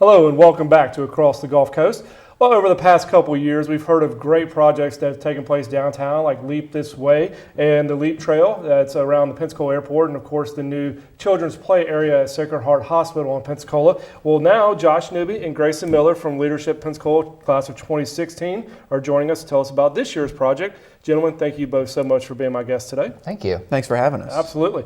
Hello and welcome back to Across the Gulf Coast. Well, over the past couple of years, we've heard of great projects that have taken place downtown, like Leap This Way and the Leap Trail that's around the Pensacola Airport, and of course the new children's play area at Sacred Heart Hospital in Pensacola. Well, now Josh Newby and Grayson Miller from Leadership Pensacola, class of 2016, are joining us to tell us about this year's project. Gentlemen, thank you both so much for being my guests today. Thank you. Thanks for having us. Absolutely.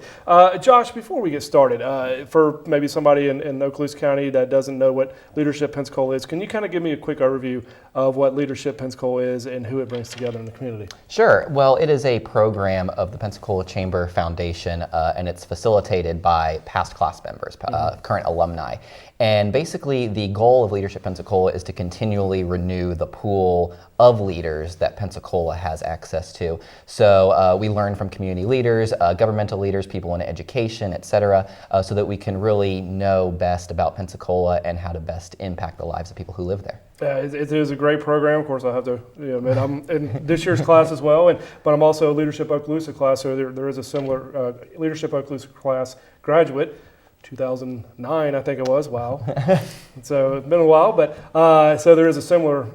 Josh, before we get started, for maybe somebody in Okaloosa County that doesn't know what Leadership Pensacola is, can you kind of give me a quick overview of what Leadership Pensacola is and who it brings together in the community? Sure. Well, it is a program of the Pensacola Chamber Foundation, and it's facilitated by past class members, current alumni. And basically, the goal of Leadership Pensacola is to continually renew the pool of leaders that Pensacola has access to. So we learn from community leaders, governmental leaders, people in education, et cetera, so that we can really know best about Pensacola and how to best impact the lives of people who live there. It is a great program. Of course, I have to admit I'm in this year's class as well, but I'm also a Leadership Okaloosa class, so there is a similar Leadership Okaloosa class graduate. 2009, I think it was. Wow. So it's been a while, but so there is a similar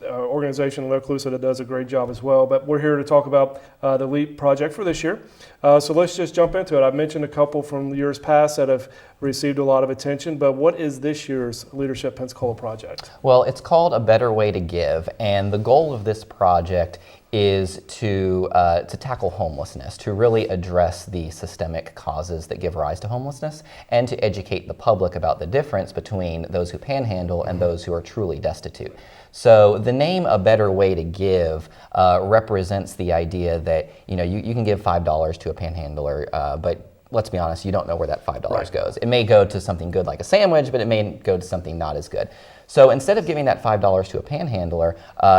organization in Okaloosa that does a great job as well. But we're here to talk about the LEAP project for this year. So let's just jump into it. I've mentioned a couple from years past that have received a lot of attention, but what is this year's Leadership Pensacola project? Well, it's called A Better Way to Give, and the goal of this project is to tackle homelessness, to really address the systemic causes that give rise to homelessness, and to educate the public about the difference between those who panhandle and those who are truly destitute. So the name A Better Way to Give represents the idea that you can give $5 to a panhandler, but let's be honest, you don't know where that $5 goes. It may go to something good like a sandwich, but it may go to something not as good. So instead of giving that $5 to a panhandler,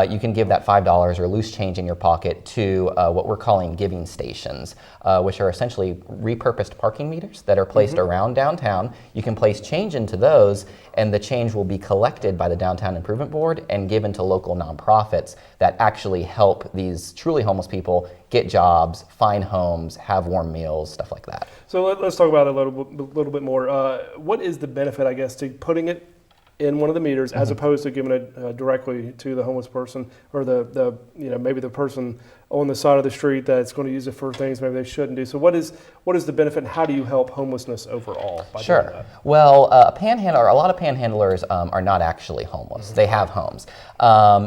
you can give that $5 or loose change in your pocket to what we're calling giving stations, which are essentially repurposed parking meters that are placed around downtown. You can place change into those, and the change will be collected by the Downtown Improvement Board and given to local nonprofits that actually help these truly homeless people get jobs, find homes, have warm meals, stuff like that. So let's talk about it a little bit more. What is the benefit, I guess, to putting it in one of the meters as opposed to giving it directly to the homeless person or the maybe the person on the side of the street that's going to use it for things maybe they shouldn't do? So what is the benefit, and how do you help homelessness overall by doing that? Well, a lot of panhandlers are not actually homeless. They have homes.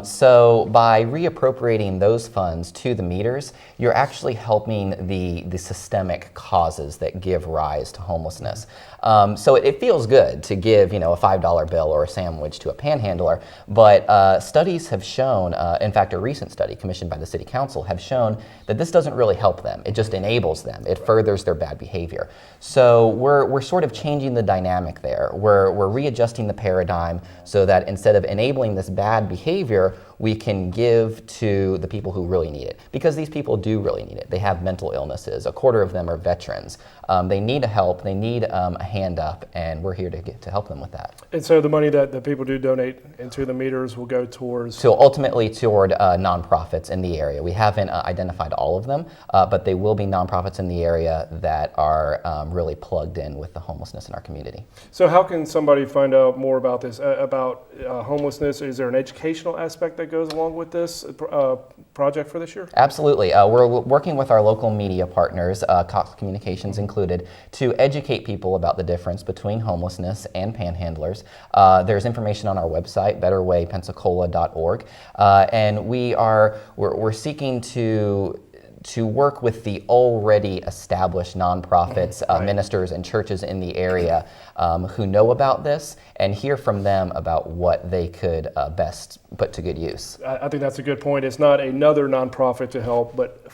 So by reappropriating those funds to the meters, you're actually helping the systemic causes that give rise to homelessness. So it feels good to give a $5 bill or a sandwich to a panhandler, but studies have shown, in fact a recent study commissioned by the City Council have shown that this doesn't really help them. It just enables them. It furthers their bad behavior. So we're sort of changing the dynamic there. We're readjusting the paradigm so that instead of enabling this bad behavior, we can give to the people who really need it, because these people do really need it. They have mental illnesses. A quarter of them are veterans. They need help. They need a hand up, and we're here to help them with that. And so the money that the people do donate into the meters will go towards? So ultimately toward nonprofits in the area. We haven't identified all of them, but they will be nonprofits in the area that are really plugged in with the homelessness in our community. So how can somebody find out more about this, about homelessness? Is there an educational aspect that goes along with this project for this year? Absolutely. We're working with our local media partners, Cox Communications included, to educate people about the difference between homelessness and panhandlers. There's information on our website, betterwaypensacola.org, and we're seeking to work with the already established nonprofits, ministers, and churches in the area who know about this, and hear from them about what they could best put to good use. I think that's a good point. It's not another nonprofit to help, but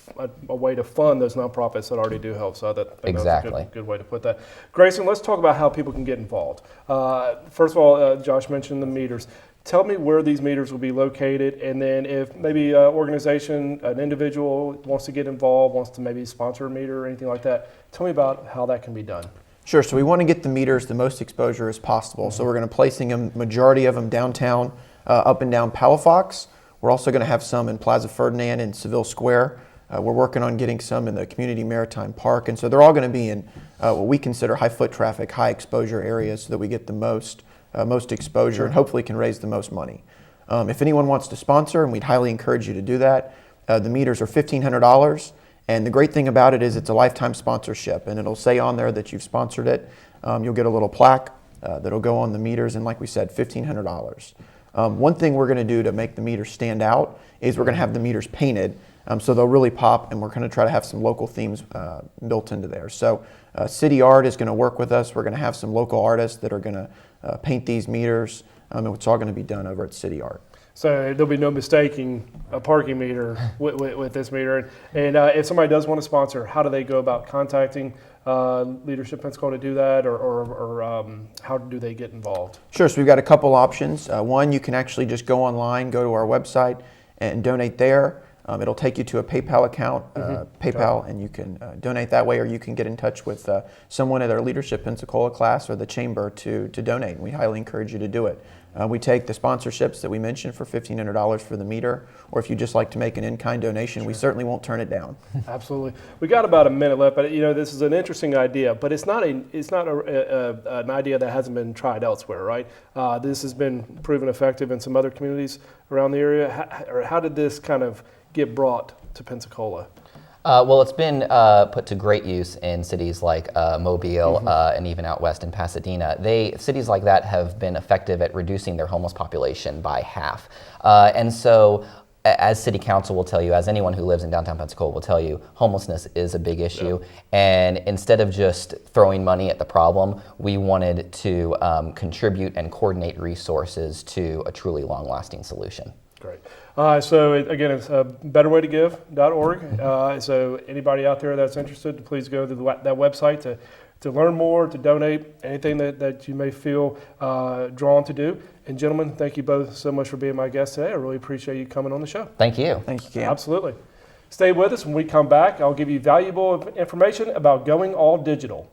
a way to fund those nonprofits that already do help. So I think exactly. That's a good way to put that. Grayson, let's talk about how people can get involved. First of all, Josh mentioned the meters. Tell me where these meters will be located, and then if maybe an organization, an individual wants to get involved, wants to maybe sponsor a meter or anything like that, tell me about how that can be done. Sure. So we want to get the meters the most exposure as possible. So we're going to placing them, majority of them downtown, up and down Palafox. We're also going to have some in Plaza Ferdinand and Seville Square. We're working on getting some in the Community Maritime Park. And so they're all going to be in what we consider high foot traffic, high exposure areas so that we get the most most exposure and hopefully can raise the most money. If anyone wants to sponsor, and we'd highly encourage you to do that, the meters are $1,500. And the great thing about it is it's a lifetime sponsorship, and it'll say on there that you've sponsored it. You'll get a little plaque that'll go on the meters, and like we said, $1,500. One thing we're going to do to make the meters stand out is we're going to have the meters painted, so they'll really pop, and we're going to try to have some local themes built into there. So City Art is going to work with us. We're going to have some local artists that are going to paint these meters, and it's all going to be done over at City Art. So there'll be no mistaking a parking meter with this meter. And if somebody does want to sponsor, how do they go about contacting Leadership Pensacola to do that, or how do they get involved? Sure. So we've got a couple options. One, you can actually just go online, go to our website, and donate there. It'll take you to a PayPal account, PayPal, and you can donate that way, or you can get in touch with someone at our Leadership Pensacola class or the chamber to donate. And we highly encourage you to do it. We take the sponsorships that we mentioned for $1,500 for the meter, or if you just like to make an in-kind donation, we certainly won't turn it down. Absolutely. We got about a minute left, but this is an interesting idea, but it's not an idea that hasn't been tried elsewhere, right? This has been proven effective in some other communities around the area. How did this kind of get brought to Pensacola? Well, it's been put to great use in cities like Mobile and even out west in Pasadena. Cities like that have been effective at reducing their homeless population by half. And so, as City Council will tell you, as anyone who lives in downtown Pensacola will tell you, homelessness is a big issue. Yeah. And instead of just throwing money at the problem, we wanted to contribute and coordinate resources to a truly long-lasting solution. Great. So again, it's betterwaytogive.org. So anybody out there that's interested, please go to that website to learn more, to donate, anything that you may feel drawn to do. And gentlemen, thank you both so much for being my guests today. I really appreciate you coming on the show. Thank you. Thank you, Cam. Absolutely. Stay with us. When we come back, I'll give you valuable information about going all digital.